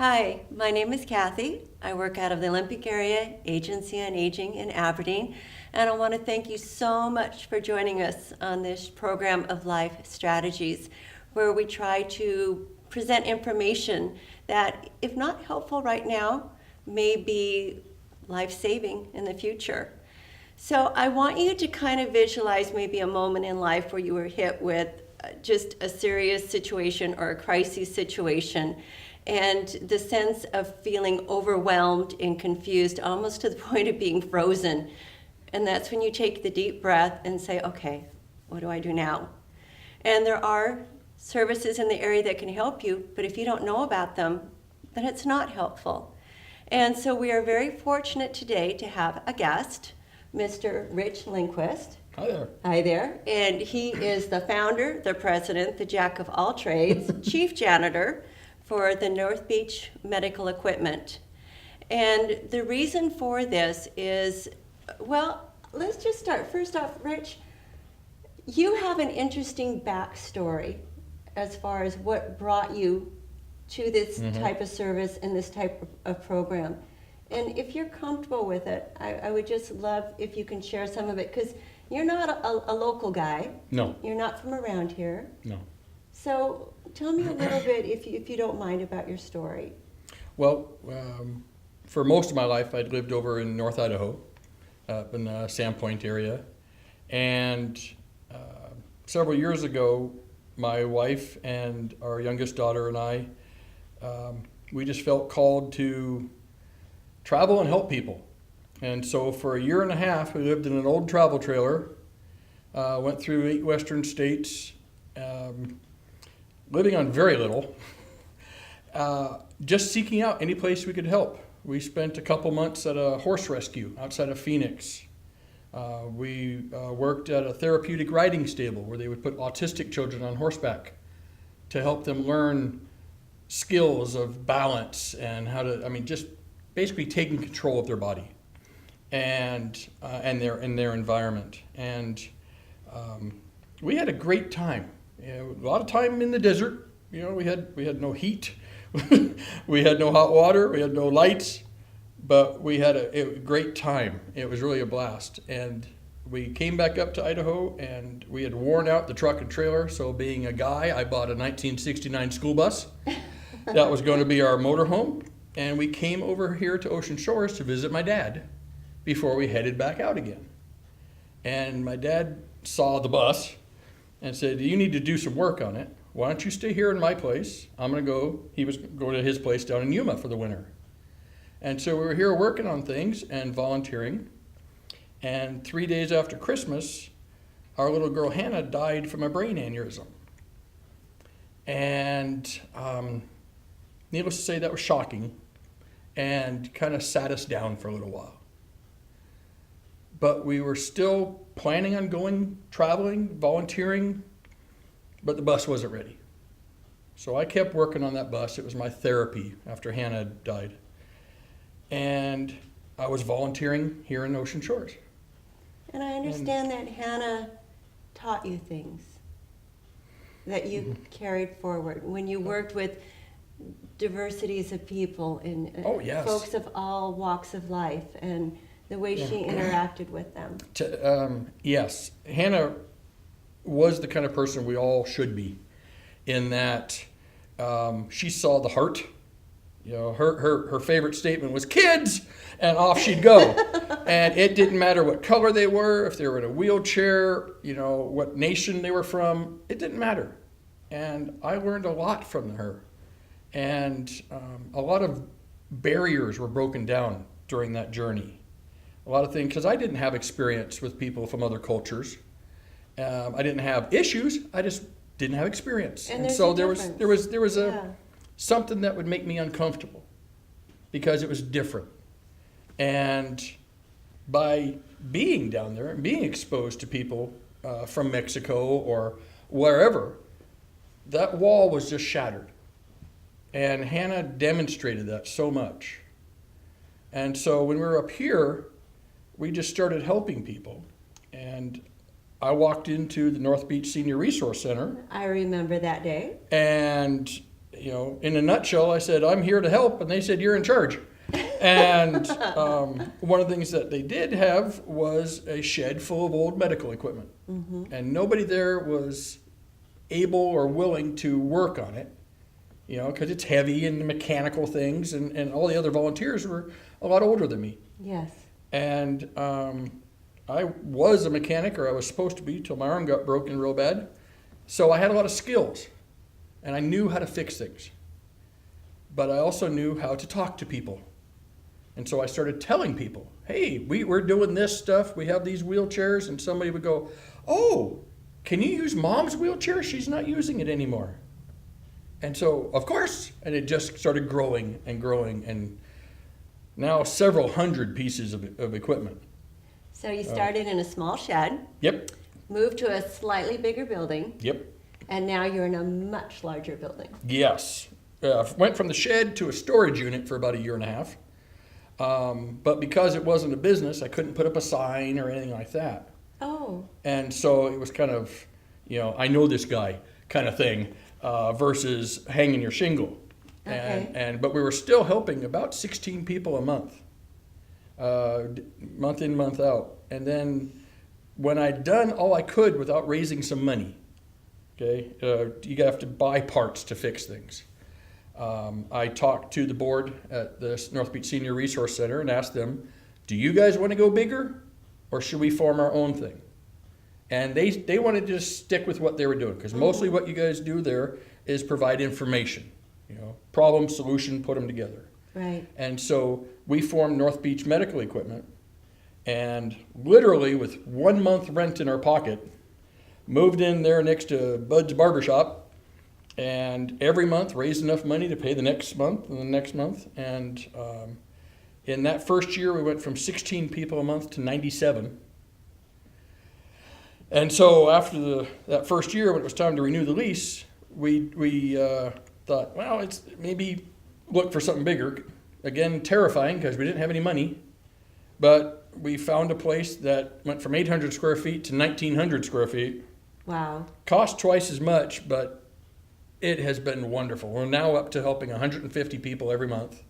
Hi, my name is Kathy. I work out of the Olympic Area Agency on Aging in Aberdeen, and I want to thank you so much for joining us on this program of Life Strategies, where we try to present information that, if not helpful right now, may be life-saving in the future. So I want you to kind of visualize maybe a moment in life where you were hit with just a serious situation or a crisis situation, and the sense of feeling overwhelmed and confused, almost to the point of being frozen. And that's when you take the deep breath and say, okay, what do I do now? And there are services in the area that can help you, but if you don't know about them, then it's not helpful. And so we are very fortunate today to have a guest, Mr. Rich Lindquist. Hi there. Hi there. And he is the founder, the president, the jack of all trades, chief janitor for the North Beach Medical Equipment. And the reason for this is, well, let's just start. First off, Rich, you have an interesting backstory as far as what brought you to this type of service and this type of program. And if you're comfortable with it, I would just love if you can share some of it, because you're not a local guy. No. You're not from around here. No. So tell me a little bit, if you don't mind, about your story. Well, for most of my life, I'd lived over in North Idaho, up in the Sandpoint area. And several years ago, my wife and our youngest daughter and I, we just felt called to travel and help people. And so for a year and a half, we lived in an old travel trailer, went through 8 western states, living on very little, just seeking out any place we could help. We spent a couple months at a horse rescue outside of Phoenix. We worked at a therapeutic riding stable where they would put autistic children on horseback to help them learn skills of balance and how to, just basically taking control of their body and their environment. And we had a great time. A lot of time in the desert. We had no heat, we had no hot water, we had no lights, but we had a great time. It was really a blast. And we came back up to Idaho, and we had worn out the truck and trailer. So being a guy, I bought a 1969 school bus. That was going to be our motorhome. And we came over here to Ocean Shores to visit my dad before we headed back out again. And my dad saw the bus and said, you need to do some work on it. Why don't you stay here in my place? He was going to his place down in Yuma for the winter. And so we were here working on things and volunteering. And 3 days after Christmas, our little girl Hannah died from a brain aneurysm. And needless to say, that was shocking and kind of sat us down for a little while. But we were still planning on going, traveling, volunteering, but the bus wasn't ready. So I kept working on that bus. It was my therapy after Hannah died. And I was volunteering here in Ocean Shores. And I understand that Hannah taught you things that you carried forward when you worked with diversities of people and yes. folks of all walks of life, and the way she interacted with them. Yes, Hannah was the kind of person we all should be, in that she saw the heart. Her favorite statement was "kids," and off she'd go. And it didn't matter what color they were, if they were in a wheelchair, what nation they were from. It didn't matter. And I learned a lot from her. And a lot of barriers were broken down during that journey. A lot of things, because I didn't have experience with people from other cultures. I didn't have issues. I just didn't have experience. And so there was something that would make me uncomfortable because it was different. And by being down there and being exposed to people from Mexico or wherever, that wall was just shattered. And Hannah demonstrated that so much. And so when we were up here, we just started helping people. And I walked into the North Beach Senior Resource Center. I remember that day. And in a nutshell, I said, I'm here to help, and they said, you're in charge. And one of the things that they did have was a shed full of old medical equipment. And nobody there was able or willing to work on it, because it's heavy and the mechanical things, and all the other volunteers were a lot older than me. Yes. And I was a mechanic, or I was supposed to be, till my arm got broken real bad. So I had a lot of skills, and I knew how to fix things. But I also knew how to talk to people. And so I started telling people, hey, we're doing this stuff. We have these wheelchairs. And somebody would go, oh, can you use Mom's wheelchair? She's not using it anymore. And so, of course, and it just started growing and growing, and now several hundred pieces of equipment. So you started in a small shed, Yep, moved to a slightly bigger building, yep, and now you're in a much larger building. yes. Went from the shed to a storage unit for about a year and a half. But because it wasn't a business, I couldn't put up a sign or anything like that. Oh, And so it was kind of, I know this guy kind of thing, versus hanging your shingle. Okay. But we were still helping about 16 people a month, month in, month out. And then when I'd done all I could without raising some money, okay, you have to buy parts to fix things. I talked to the board at the North Beach Senior Resource Center and asked them, do you guys want to go bigger, or should we form our own thing? And they wanted to just stick with what they were doing, because mostly what you guys do there is provide information, problem, solution, put them together. right. And so we formed North Beach Medical Equipment, and literally with 1 month rent in our pocket, moved in there next to Bud's Barbershop, and every month raised enough money to pay the next month and the next month. And in that first year, we went from 16 people a month to 97. And so after that first year, when it was time to renew the lease, we thought, well, it's maybe look for something bigger. Again, terrifying because we didn't have any money. But we found a place that went from 800 square feet to 1,900 square feet. Wow. Cost twice as much, but it has been wonderful. We're now up to helping 150 people every month.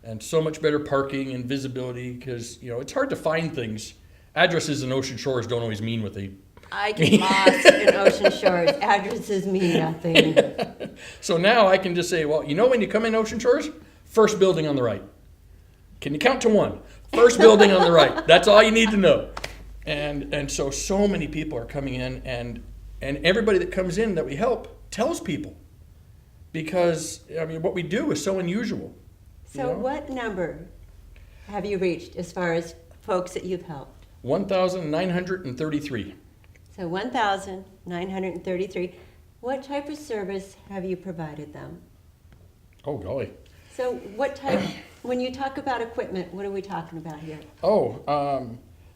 And so much better parking and visibility, because, it's hard to find things. Addresses in Ocean Shores don't always mean what they... I get lost in Ocean Shores. Addresses mean nothing. So now I can just say, well, when you come in Ocean Shores, first building on the right. Can you count to one? First building on the right. That's all you need to know. And so many people are coming in, and everybody that comes in that we help tells people, because what we do is so unusual. So what number have you reached as far as folks that you've helped? 1,933. So 1,933. What type of service have you provided them? Oh, golly. So what type, when you talk about equipment, what are we talking about here?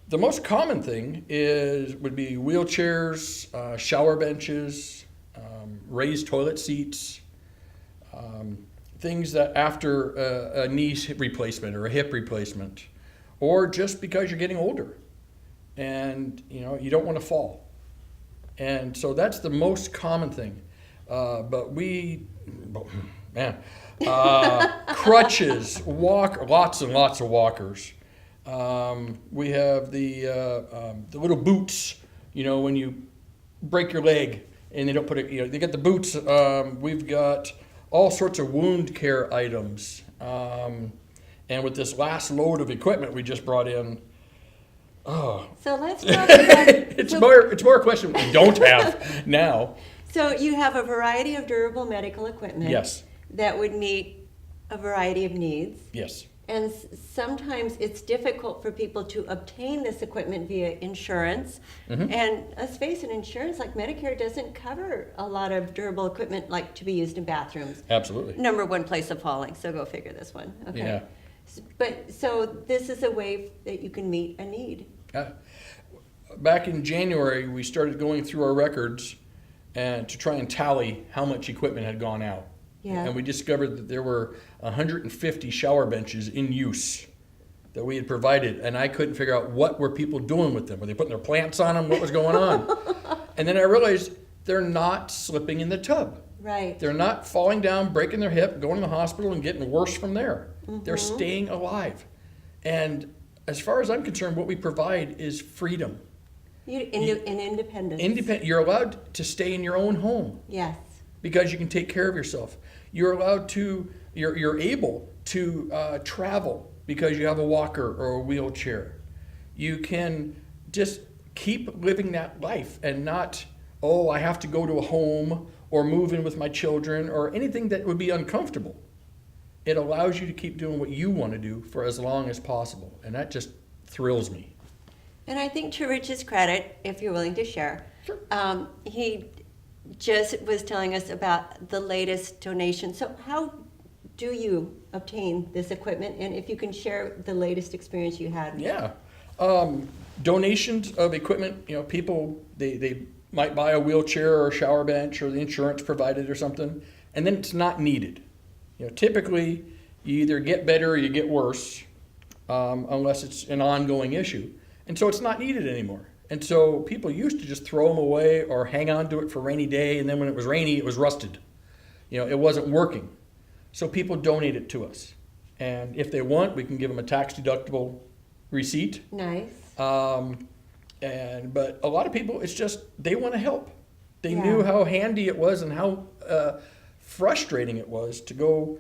The most common thing would be wheelchairs, shower benches, raised toilet seats, things that after a knee replacement or a hip replacement, or just because you're getting older and you don't want to fall. And so that's the most common thing. Crutches, lots and lots of walkers. We have the little boots, when you break your leg and they don't put it, they get the boots. We've got all sorts of wound care items. And with this last load of equipment we just brought in, so let's talk about it's more a question we don't have now. So you have a variety of durable medical equipment. Yes. That would meet a variety of needs. Yes. And sometimes it's difficult for people to obtain this equipment via insurance. Mm-hmm. And let's face it, insurance like Medicare doesn't cover a lot of durable equipment like to be used in bathrooms. Absolutely. Number one place of falling, so go figure this one. Okay. Yeah. But so this is a way that you can meet a need. Back in January, we started going through our records and to try and tally how much equipment had gone out. Yeah. And we discovered that there were 150 shower benches in use that we had provided, and I couldn't figure out what were people doing with them. Were they putting their plants on them? What was going on? And then I realized they're not slipping in the tub. Right. They're not falling down, breaking their hip, going to the hospital and getting worse from there. They're staying alive. And as far as I'm concerned, what we provide is freedom. And independence. You're allowed to stay in your own home Yes. because you can take care of yourself. You're able to travel because you have a walker or a wheelchair. You can just keep living that life and not, oh, I have to go to a home or move in with my children or anything that would be uncomfortable. It allows you to keep doing what you want to do for as long as possible. And that just thrills me. And I think to Rich's credit, if you're willing to share, Sure. he just was telling us about the latest donation. So how do you obtain this equipment? And if you can share the latest experience you had. Yeah. Donations of equipment, people, they might buy a wheelchair or a shower bench or the insurance provided or something, and then it's not needed. Typically, you either get better or you get worse, unless it's an ongoing issue. And so it's not needed anymore. And so people used to just throw them away or hang on to it for a rainy day, and then when it was rainy, it was rusted. It wasn't working. So people donate it to us. And if they want, we can give them a tax-deductible receipt. Nice. But a lot of people, it's just they want to help. They Yeah. knew how handy it was and how frustrating it was to go,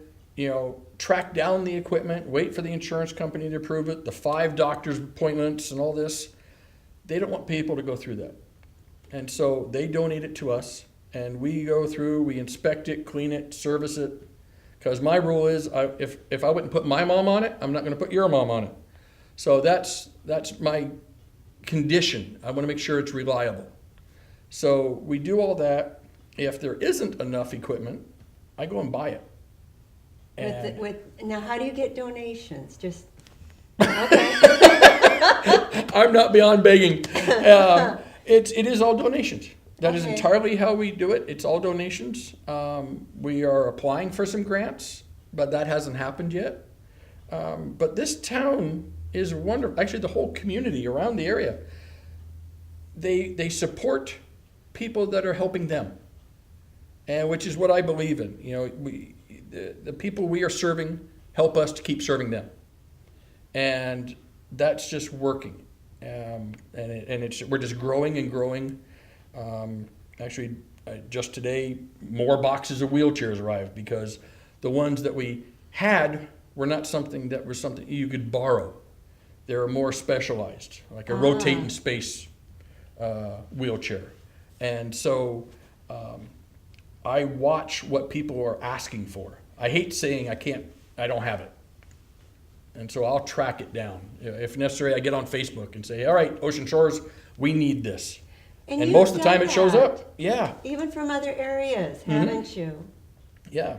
track down the equipment, wait for the insurance company to approve it, the 5 doctor's appointments and all this. They don't want people to go through that. And so they donate it to us, and we go through, we inspect it, clean it, service it. Because my rule is, if I wouldn't put my mom on it, I'm not going to put your mom on it. So that's my condition. I want to make sure it's reliable. So we do all that. If there isn't enough equipment, I go and buy it. Now, how do you get donations? Just okay. I'm not beyond begging. It is all donations. That is Okay. entirely how we do it. It's all donations. We are applying for some grants, but that hasn't happened yet. But this town is wonderful. Actually, the whole community around the area, they support people that are helping them, and which is what I believe in. The people we are serving help us to keep serving them, and that's just working. We're just growing and growing. Actually, just today, more boxes of wheelchairs arrived because the ones that we had were not something you could borrow. They were more specialized, like a rotating space wheelchair. And so I watch what people are asking for. I hate saying I don't have it. And so I'll track it down. If necessary, I get on Facebook and say, all right, Ocean Shores, we need this. And you've most of the time done it shows that, up. Yeah. even from other areas, haven't you? Yeah.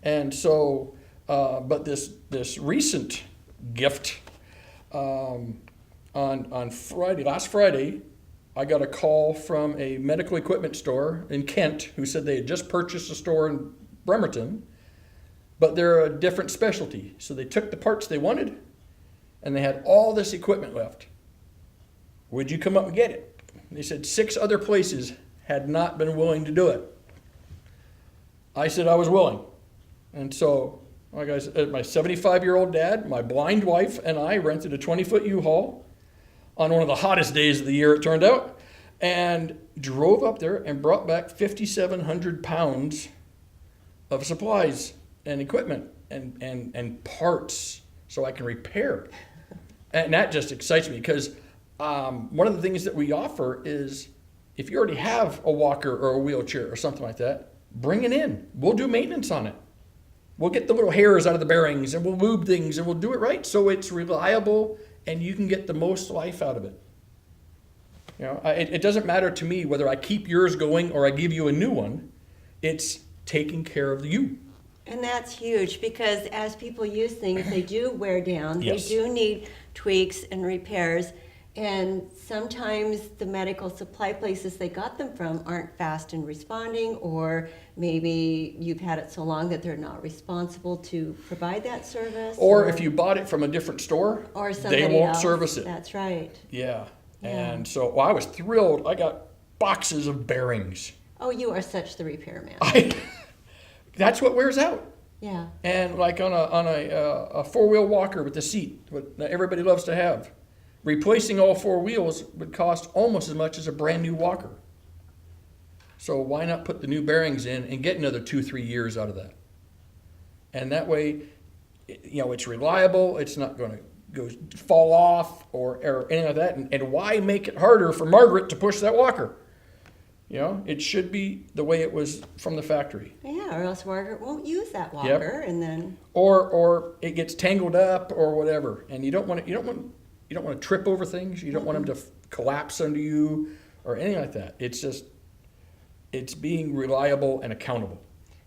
And so, but this recent gift, on last Friday, I got a call from a medical equipment store in Kent who said they had just purchased a store in Bremerton, but they're a different specialty. So they took the parts they wanted, and they had all this equipment left. Would you come up and get it? They said 6 other places had not been willing to do it. I said I was willing. And so, like I said, my 75-year-old dad, my blind wife, and I rented a 20-foot U-Haul on one of the hottest days of the year, it turned out, and drove up there and brought back 5,700 pounds of supplies and equipment and parts so I can repair. And that just excites me because one of the things that we offer is if you already have a walker or a wheelchair or something like that, bring it in. We'll do maintenance on it. We'll get the little hairs out of the bearings and we'll lube things and we'll do it right so it's reliable and you can get the most life out of it. It doesn't matter to me whether I keep yours going or I give you a new one. It's taking care of you. And that's huge because as people use things, they do wear down. Yes. They do need tweaks and repairs. And sometimes the medical supply places they got them from aren't fast in responding, or maybe you've had it so long that they're not responsible to provide that service. Or if you bought it from a different store, or somebody they won't else. service it. That's right. Yeah. Yeah. And so I was thrilled. I got boxes of bearings. Oh, you are such the repairman. that's what wears out. Yeah. And like on a four-wheel walker with the seat, what everybody loves to have, replacing all four wheels would cost almost as much as a brand new walker. So why not put the new bearings in and get another 2-3 years out of that? And that way, it's reliable. It's not going to go fall off or anything like that. And why make it harder for Margaret to push that walker? It should be the way it was from the factory. Yeah, or else Margaret won't use that walker, and then or it gets tangled up or whatever. And you don't want to trip over things. You don't want them to collapse under you or anything like that. It's being reliable and accountable.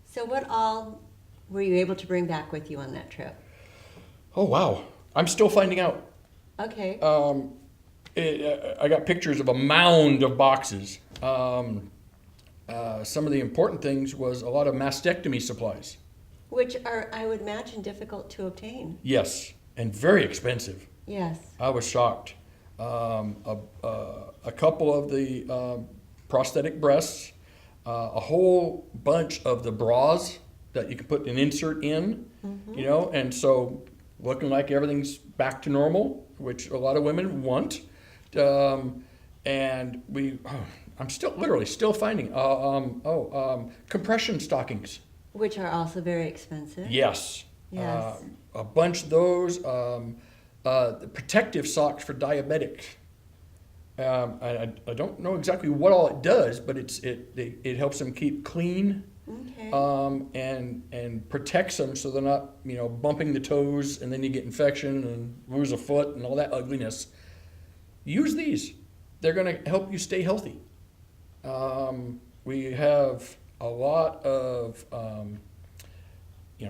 So what all were you able to bring back with you on that trip? Oh wow, I'm still finding out. Okay. I got pictures of a mound of boxes. Some of the important things was a lot of mastectomy supplies. Which are, I would imagine, difficult to obtain. Yes, and very expensive. Yes. I was shocked. A couple of the prosthetic breasts, a whole bunch of the bras that you can put an insert in, and so looking like everything's back to normal, which a lot of women want. And I'm literally still finding compression stockings. Which are also very expensive. Yes. Yes. A bunch of those. The protective socks for diabetics. I don't know exactly what all it does, but it helps them keep clean. Okay. And protects them so they're not bumping the toes and then you get infection and lose a foot and all that ugliness. Use these. They're going to help you stay healthy. We have a lot of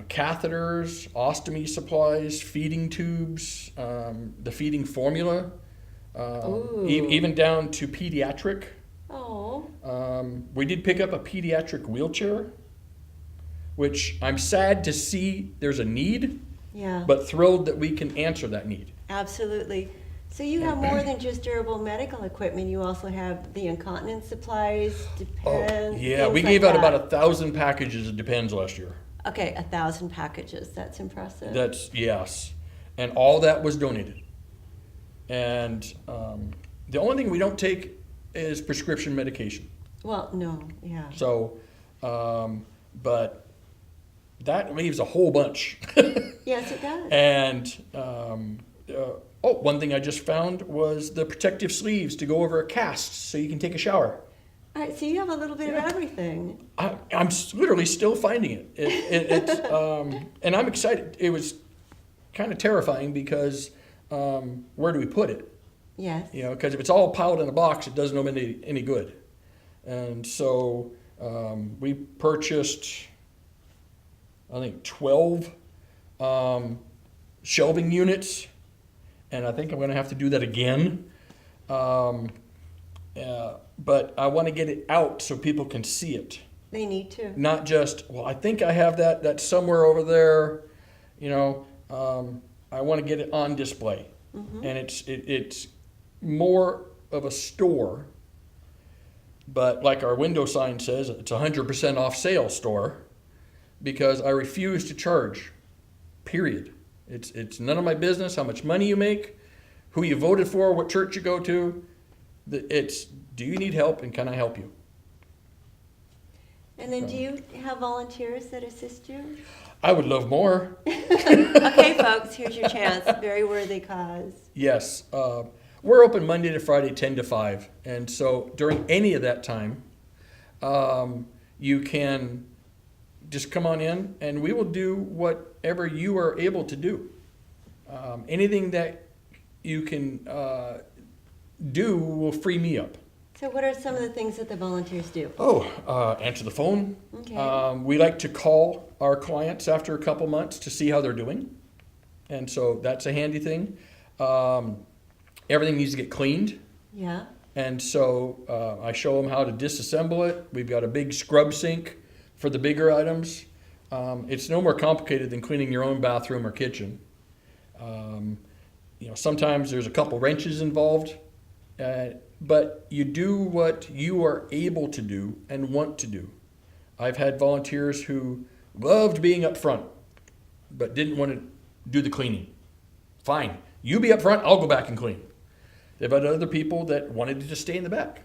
catheters, ostomy supplies, feeding tubes, the feeding formula, even down to pediatric. Oh. We did pick up a pediatric wheelchair, which I'm sad to see there's a need, Yeah. but thrilled that we can answer that need. Absolutely. So you have more than just durable medical equipment. You also have the incontinence supplies, Depends. Yeah, we things gave like out that. about 1,000 packages of Depends last year. Okay, 1,000 packages. That's impressive. Yes. And all that was donated. And the only thing we don't take is prescription medication. Well, no, yeah. So, but that leaves a whole bunch. Yes, it does. And one thing I just found was the protective sleeves to go over a cast so you can take a shower. All right, so you have a little bit of everything. I'm literally still finding it. It's and I'm excited. It was kind of terrifying because where do we put it? Yes. Because if it's all piled in a box, it doesn't do any good. And so we purchased, I think, 12 shelving units, and I think I'm going to have to do that again. But I want to get it out so people can see it. They need to. Not just, well, I think I have that's somewhere over there. I want to get it on display. Mm-hmm. And it's more of a store, but like our window sign says, it's 100% off sale store, because I refuse to charge, period. It's none of my business how much money you make, who you voted for, what church you go to. It's, do you need help and can I help you? And then do you have volunteers that assist you? I would love more. Okay, folks, here's your chance. Very worthy cause. Yes. We're open Monday to Friday, 10 to 5. And so during any of that time, you can just come on in and we will do whatever you are able to do. Anything that you can do will free me up. So what are some of the things that the volunteers do? Answer the phone. Okay. We like to call our clients after a couple months to see how they're doing. And so that's a handy thing. Everything needs to get cleaned. Yeah. And so I show them how to disassemble it. We've got a big scrub sink for the bigger items. It's no more complicated than cleaning your own bathroom or kitchen. Sometimes there's a couple wrenches involved. But you do what you are able to do and want to do. I've had volunteers who loved being up front, but didn't want to do the cleaning. Fine. You be up front, I'll go back and clean. They've had other people that wanted to just stay in the back.